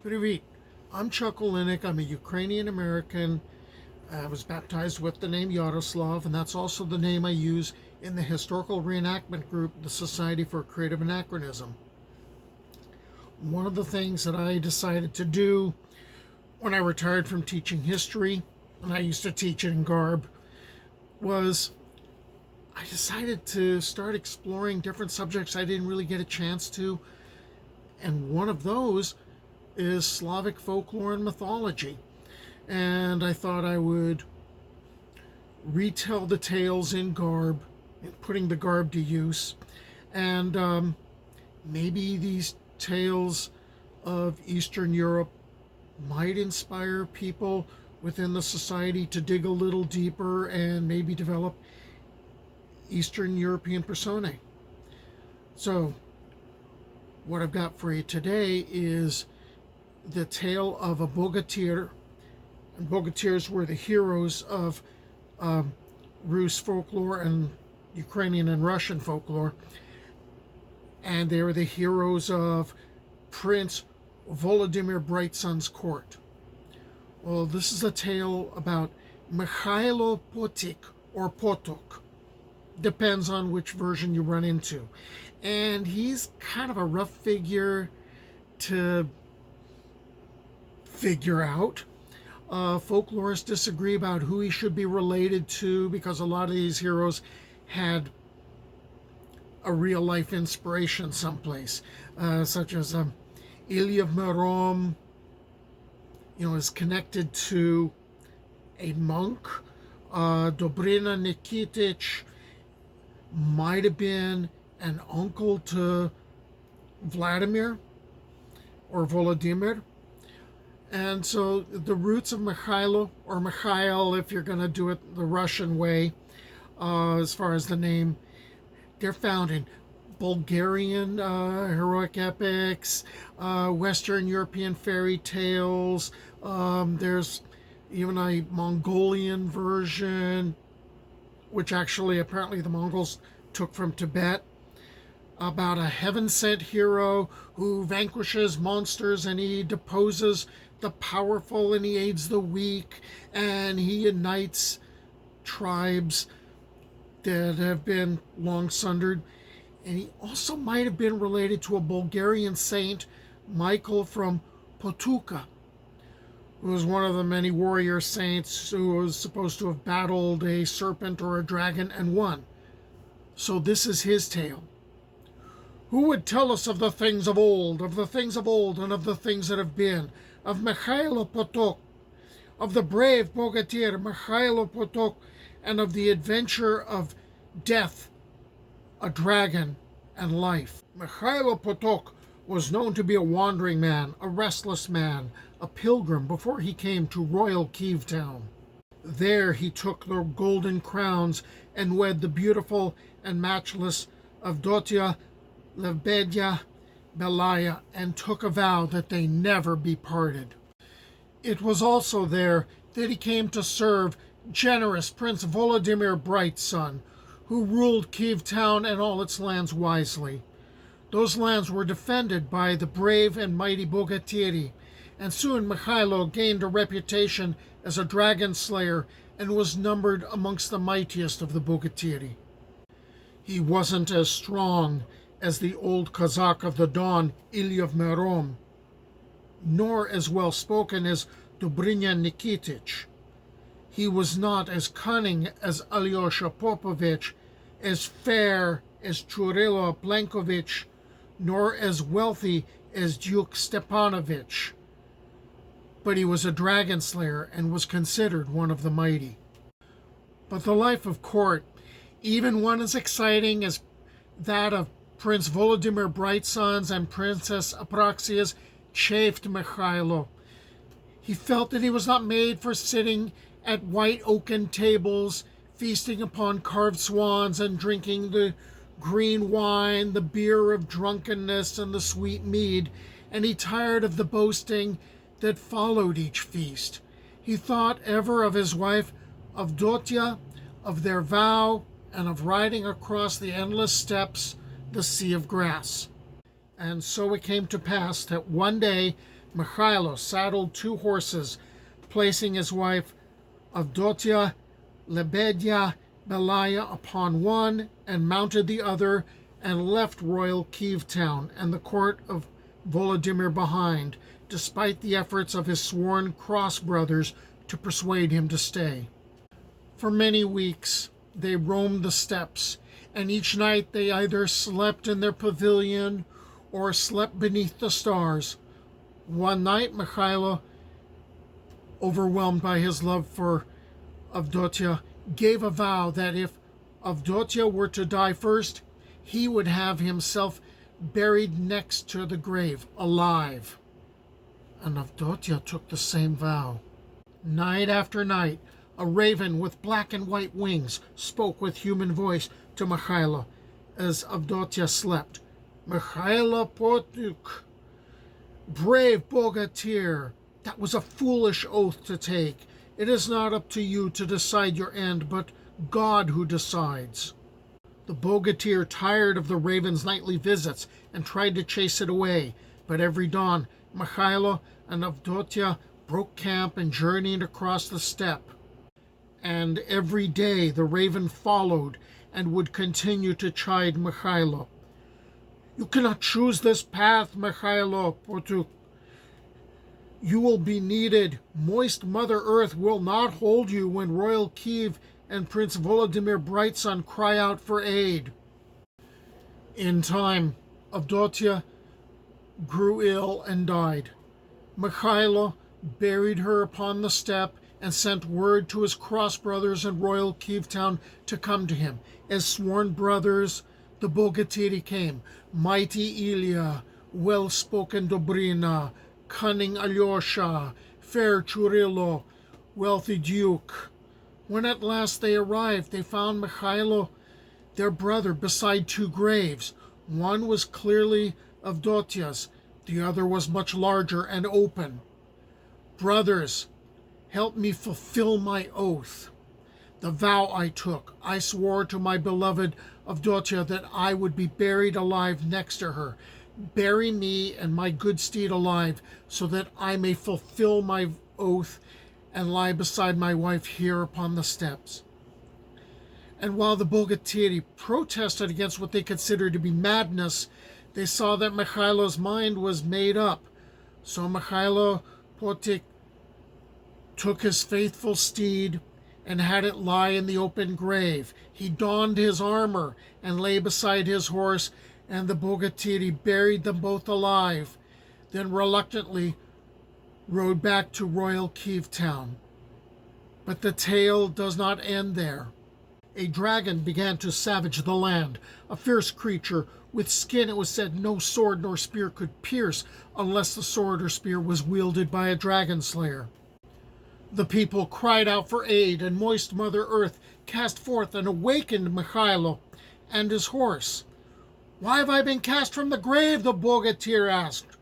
Привіт. I'm Chuck Olinik. I'm a Ukrainian-American. I was baptized with the name Yaroslav, and that's also the name I use in the historical reenactment group, the Society for Creative Anachronism. One of the things that I decided to do when I retired from teaching history, and I used to teach it in garb, was I decided to start exploring different subjects I didn't really get a chance to. And one of those is Slavic folklore and mythology. And I thought I would retell the tales in garb, putting the garb to use. And maybe these tales of Eastern Europe might inspire people within the society to dig a little deeper and maybe develop Eastern European personae. So what I've got for you today is the tale of a Bogatyr. And Bogatyrs were the heroes of Rus folklore and Ukrainian and Russian folklore. And they were the heroes of Prince Volodymyr Brightson's court. Well, this is a tale about Mikhailo Potyk or Potyk. Depends on which version you run into. And he's kind of a rough figure to figure out. Folklorists disagree about who he should be related to because a lot of these heroes had a real life inspiration someplace, such as Ilya of Merom, is connected to a monk. Dobrina Nikitich might have been an uncle to Vladimir or Volodymyr. And so the roots of Mikhailo, or Mikhail if you're going to do it the Russian way, as far as the name, they're found in Bulgarian heroic epics, Western European fairy tales. There's even a Mongolian version, which actually apparently the Mongols took from Tibet, about a heaven-sent hero who vanquishes monsters and he deposes the powerful and he aids the weak and he unites tribes that have been long sundered. And he also might have been related to a Bulgarian saint, Michael from Potyk, who was one of the many warrior saints who was supposed to have battled a serpent or a dragon and won. So this is his tale. Who would tell us of the things of old, and of the things that have been, of Mikhailo Potyk, of the brave Bogatyr Mikhailo Potyk, and of the adventure of death, a dragon, and life. Mikhailo Potyk was known to be a wandering man, a restless man, a pilgrim before he came to royal Kiev town. There he took the golden crowns and wed the beautiful and matchless Avdotia Lebedya Belaya, and took a vow that they never be parted. It was also there that he came to serve generous Prince Volodymyr Brightson, who ruled Kiev town and all its lands wisely. Those lands were defended by the brave and mighty Bogatyri, and soon Mikhailo gained a reputation as a dragon slayer and was numbered amongst the mightiest of the Bogatyri. He wasn't as strong as the old Cossack of the Don, Ilya of Merom, nor as well spoken as Dobrina Nikitich. He was not as cunning as Alyosha Popovich, as fair as Churilo Blankovich, nor as wealthy as Duke Stepanovich. But he was a dragon slayer and was considered one of the mighty. But the life of court, even one as exciting as that of Prince Volodymyr Brightson's and Princess Apraxia's, chafed Mikhailo. He felt that he was not made for sitting at white oaken tables, feasting upon carved swans and drinking the green wine, the beer of drunkenness and the sweet mead, and he tired of the boasting that followed each feast. He thought ever of his wife Avdotia, of their vow, and of riding across the endless steppes, the sea of grass. And so it came to pass that one day Mikhailo saddled 2 horses, placing his wife Avdotia Lebedya Belaya upon one and mounted the other, and left royal Kiev town and the court of Volodymyr behind, despite the efforts of his sworn cross brothers to persuade him to stay. For many weeks they roamed the steppes, and each night they either slept in their pavilion or slept beneath the stars. One night Mikhailo, overwhelmed by his love for Avdotia, gave a vow that if Avdotia were to die first, he would have himself buried next to the grave, alive. And Avdotia took the same vow. Night after night, a raven with black and white wings spoke with human voice to Mikhailo as Avdotia slept. "Mikhailo Potyk, brave Bogatyr, that was a foolish oath to take. It is not up to you to decide your end, but God who decides." The Bogatyr tired of the raven's nightly visits and tried to chase it away, but every dawn Mikhailo and Avdotia broke camp and journeyed across the steppe. And every day the raven followed and would continue to chide Mikhailo. "You cannot choose this path, Mikhailo Potyk. You will be needed. Moist Mother Earth will not hold you when Royal Kiev and Prince Volodymyr Brightson cry out for aid." In time, Avdotia grew ill and died. Mikhailo buried her upon the steppe and sent word to his cross brothers in royal Kiev town to come to him. As sworn brothers, the Bogatyri came: mighty Ilya, well-spoken Dobrina, cunning Alyosha, fair Churilo, wealthy Duke. When at last they arrived, they found Mikhailo, their brother, beside 2 graves. One was clearly Avdotia's, the other was much larger and open. "Brothers, help me fulfill my oath. The vow I took. I swore to my beloved Avdotia that I would be buried alive next to her. Bury me and my good steed alive, so that I may fulfill my oath and lie beside my wife here upon the steppes." And while the Bogatyri protested against what they considered to be madness, they saw that Mikhailo's mind was made up. So Mikhailo Potyk took his faithful steed and had it lie in the open grave. He donned his armor and lay beside his horse, and the Bogatyri buried them both alive, then reluctantly rode back to royal Kiev town. But the tale does not end there. A dragon began to savage the land, a fierce creature with skin it was said no sword nor spear could pierce unless the sword or spear was wielded by a dragon slayer. The people cried out for aid, and moist Mother Earth cast forth and awakened Mikhailo and his horse. "Why have I been cast from the grave?" the Bogatyr asked.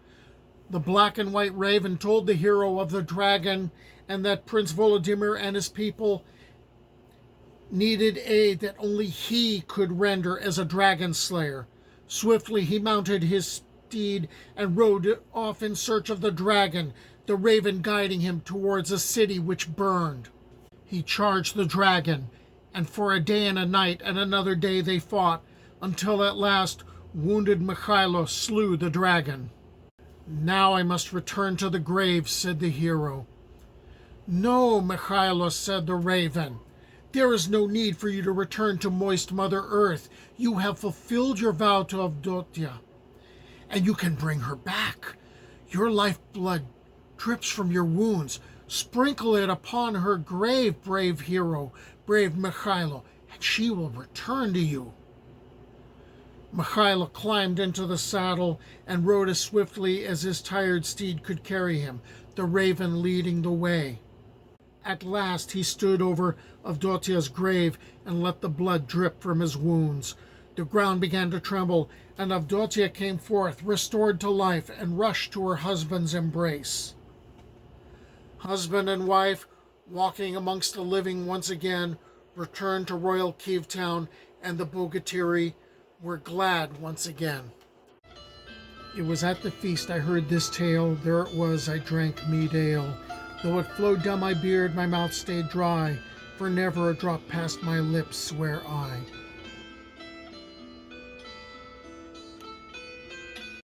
The black and white raven told the hero of the dragon, and that Prince Volodymyr and his people needed aid that only he could render as a dragon slayer. Swiftly he mounted his steed and rode off in search of the dragon, the raven guiding him towards a city which burned. He charged the dragon, and for a day and a night and another day they fought, until at last wounded Mikhailo slew the dragon. "Now I must return to the grave," said the hero. "No, Mikhailo," said the raven. "There is no need for you to return to moist Mother Earth. You have fulfilled your vow to Avdotia, and you can bring her back. Your lifeblood drips from your wounds. Sprinkle it upon her grave, brave hero, brave Mikhailo, and she will return to you." Mikhailo climbed into the saddle and rode as swiftly as his tired steed could carry him, the raven leading the way. At last he stood over Avdotia's grave and let the blood drip from his wounds. The ground began to tremble, and Avdotia came forth, restored to life, and rushed to her husband's embrace. Husband and wife, walking amongst the living once again, returned to royal Kiev town, and the Bogatyri were glad once again. It was at the feast I heard this tale, there it was I drank mead ale. Though it flowed down my beard, my mouth stayed dry, for never a drop passed my lips, swear I.